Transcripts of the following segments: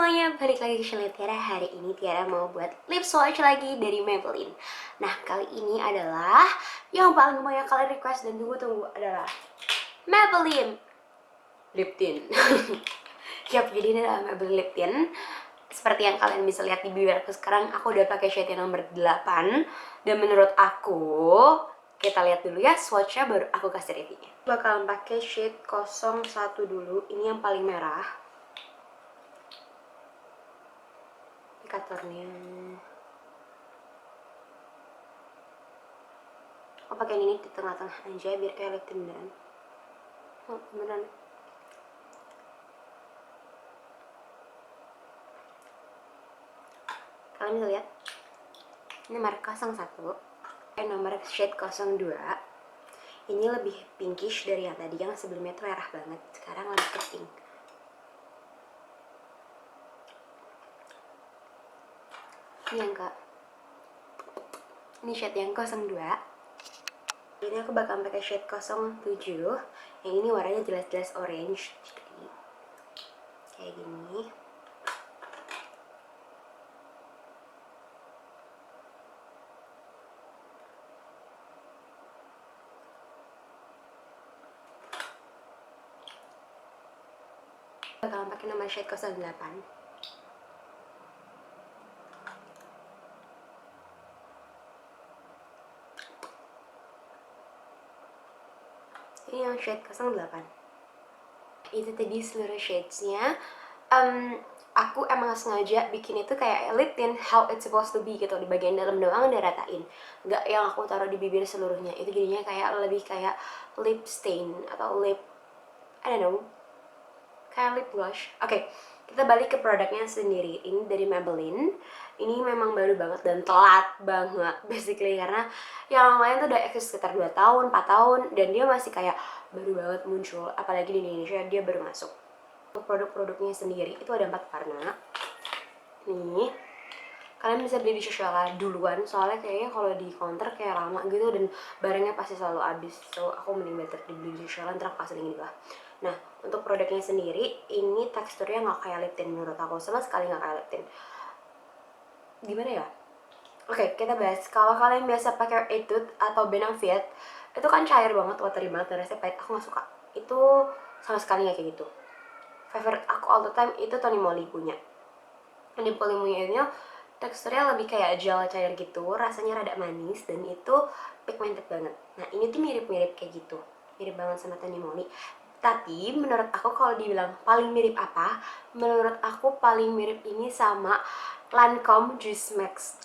semuanya, balik lagi ke channel Tiara. Hari ini Tiara mau buat lip swatch lagi dari Maybelline. Nah, kali ini adalah yang paling banyak kalian request dan tunggu-tunggu adalah Maybelline Lip Tint. Yap, jadi ini adalah Maybelline Lip Tint. Seperti yang kalian bisa lihat di bibir aku sekarang, aku udah pakai shade yang nomor 8. Dan menurut aku, kita lihat dulu ya swatchnya baru aku kasih reviewnya. Bakalan pakai shade 01 dulu, ini yang paling merah. Indikatornya aku pakai ini di tengah-tengah aja biar kayak lip tint beneran. Oh, beneran. Kalian bisa lihat ini merek 01, nomor shade 02. Ini lebih pinkish dari yang tadi, yang sebelumnya tuh merah banget, sekarang lebih ke pink. Ini yang ini shade yang 02. Ini aku bakal pakai shade 07. Yang ini warnanya jelas-jelas orange. Jadi, kayak gini. Bakalan pakai nomor shade 08. Ini yang shade 08. Itu tadi seluruh shadesnya. Aku emang sengaja bikin itu kayak lip tint how it's supposed to be gitu, di bagian dalam doang diratain, nggak yang aku taruh di bibir seluruhnya. Itu jadinya kayak lebih kayak lip stain atau lip, I don't know, kayak lip blush. Oke, kita balik ke produknya sendiri. Ini dari Maybelline. Ini memang baru banget dan telat banget basically, karena yang lain tuh udah eksis sekitar 2 tahun, 4 tahun, dan dia masih kayak baru banget muncul. Apalagi di Indonesia dia baru masuk. Untuk produk-produknya sendiri itu ada 4 warna. Nih, kalian bisa beli di Shoshola duluan, soalnya kayaknya kalau di counter kayak lama gitu dan barangnya pasti selalu habis. So aku mending better dibeli di Shoshola, ntar aku kasih link lah. Nah, untuk produknya sendiri ini teksturnya nggak kayak lip tint menurut aku, sama sekali nggak kayak lip tint. Gimana ya? Oke, kita bahas. Kalau kalian biasa pakai Etude atau Benefit, itu kan cair banget, watery banget, dan rasanya pahit. Aku nggak suka. Itu sama sekali nggak kayak gitu. Favorite aku all the time itu Tony Moly punya. Tony Moly punya ini teksturnya lebih kayak gel cair gitu, rasanya rada manis, dan itu pigmented banget. Nah, ini tuh mirip-mirip kayak gitu, mirip banget sama Tony Moly. Tapi menurut aku kalau dibilang paling mirip apa, menurut aku paling mirip ini sama Lancome Juicy Mix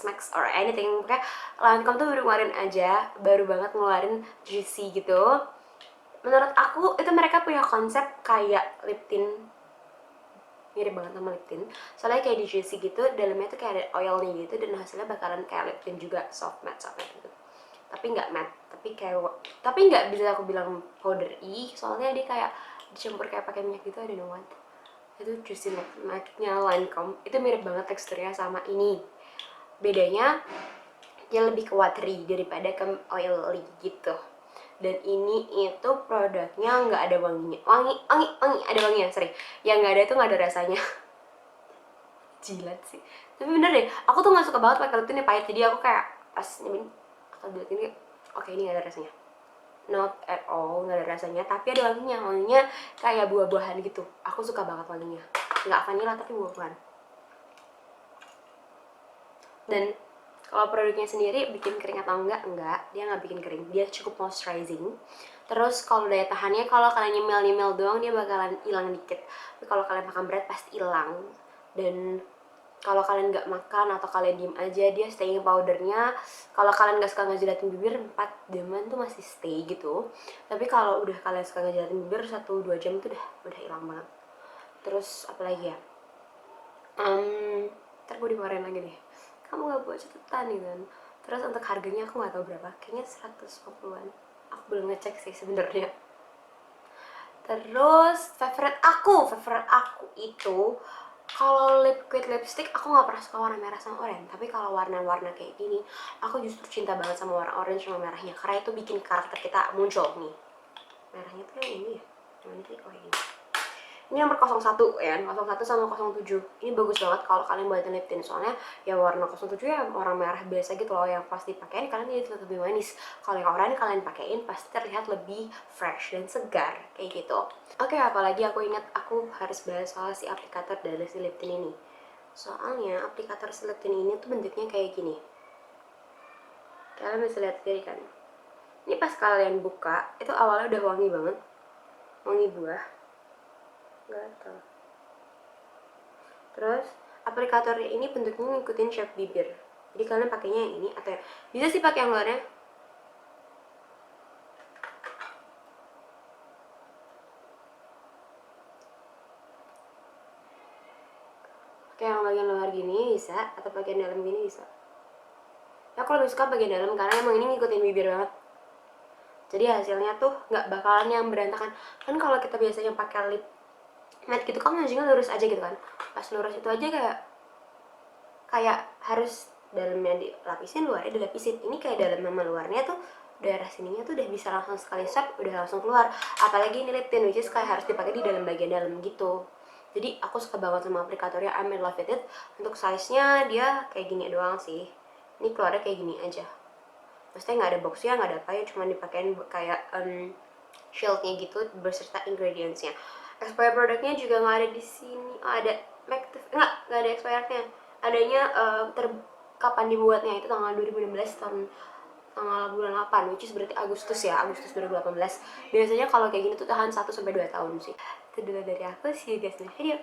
Max or anything. Pokoknya Lancome tuh baru ngeluarin aja, baru banget ngeluarin Juicy gitu. Menurut aku itu mereka punya konsep kayak lip tint, mirip banget sama lip tint. Soalnya kayak di Juicy gitu, dalamnya tuh kayak ada oilnya gitu, dan hasilnya bakalan kayak lip tint juga, soft matte gitu. Tapi nggak matte, tapi nggak bisa aku bilang powdery, soalnya dia kayak dicampur kayak pakai minyak gitu, ada no one. Itu Juicy Matte-nya Lancome, itu mirip banget teksturnya sama ini. Bedanya dia lebih ke watery daripada ke oily gitu. Dan ini itu produknya nggak ada wanginya, ada wanginya, sorry, yang nggak ada itu nggak ada rasanya. Jilat sih, tapi bener deh, aku tuh nggak suka banget pakai lip tint pahit, jadi aku kayak pas nyemin atau lihat ini, oke, ini nggak ada rasanya, not at all, nggak ada rasanya. Tapi ada wanginya kayak buah-buahan gitu, aku suka banget wanginya, nggak vanilla tapi buah-buahan. Dan kalau produknya sendiri bikin kering atau enggak, dia nggak bikin kering, dia cukup moisturizing. Terus kalau daya tahannya, kalau kalian nyemil doang dia bakalan hilang dikit, tapi kalau kalian makan berat pasti hilang. Dan kalau kalian nggak makan atau kalian diem aja, dia staying powdernya, kalau kalian nggak suka ngejilatin bibir 4 jaman tuh masih stay gitu. Tapi kalau udah kalian suka ngejilatin bibir 1-2 jam tuh udah hilang banget. Terus apalagi ya, ntar gue dimarahin lagi deh, kamu gak buat catatan nih kan. Terus untuk harganya aku nggak tahu berapa, kayaknya 150-an, aku belum ngecek sih sebenarnya. Terus favorite aku itu, kalau liquid lipstick aku nggak pernah suka warna merah sama oranye. Tapi kalau warna-warna kayak gini, aku justru cinta banget sama warna orange sama merahnya, karena itu bikin karakter kita muncul nih. Merahnya tuh yang ini ya, nanti oh ini. Ini nomor 01 ya, 01 sama 07. Ini bagus banget kalau kalian buatin lip tint, soalnya ya warna 07 ya warna merah biasa gitu loh, yang pasti dipakein kalian jadi terlihat lebih manis. Kalau yang oranye kalian pakein pasti terlihat lebih fresh dan segar kayak gitu. Oke, apalagi aku ingat aku harus bahas soal si aplikator dari si lip tint ini. Soalnya aplikator si lip tint ini tuh bentuknya kayak gini. Kalian bisa lihat sendiri kan. Ini pas kalian buka, itu awalnya udah wangi banget. Wangi buah. Gatal. Terus aplikatornya ini bentuknya ngikutin shape bibir. Jadi kalian pakainya yang ini atau bisa sih pakai yang luarnya. Pakai yang bagian luar gini bisa, atau bagian dalam gini bisa. Ya aku lebih suka bagian dalam karena emang ini ngikutin bibir banget. Jadi hasilnya tuh nggak bakalan yang berantakan. Kan kalau kita biasanya pakai lip matte gitu kan ujungnya lurus aja gitu kan. Pas lurus itu aja kayak harus dalamnya dilapisin, luarnya dilapisin. Ini kayak dalam sama luarnya tuh daerah sininya tuh udah bisa langsung sekali swipe udah langsung keluar. Apalagi ini lip tint which is kayak harus dipakai di dalam bagian dalam gitu. Jadi aku suka banget sama aplikatornya, I'm in love with it. Untuk size nya dia kayak gini doang sih. Ini keluarnya kayak gini aja, maksudnya nggak ada boxnya, nggak ada apa ya, cuma dipakein kayak shieldnya gitu beserta ingredientsnya. Expired produknya juga nggak ada di sini. Ada Mactive, nggak ada expirednya. Adanya kapan dibuatnya itu tanggal 2016, tanggal bulan 8, which is berarti Agustus ya, Agustus 2018. Biasanya kalau kayak gini tuh tahan 1 sampai 2 tahun sih. Itu dulu dari aku, see you guys in the video.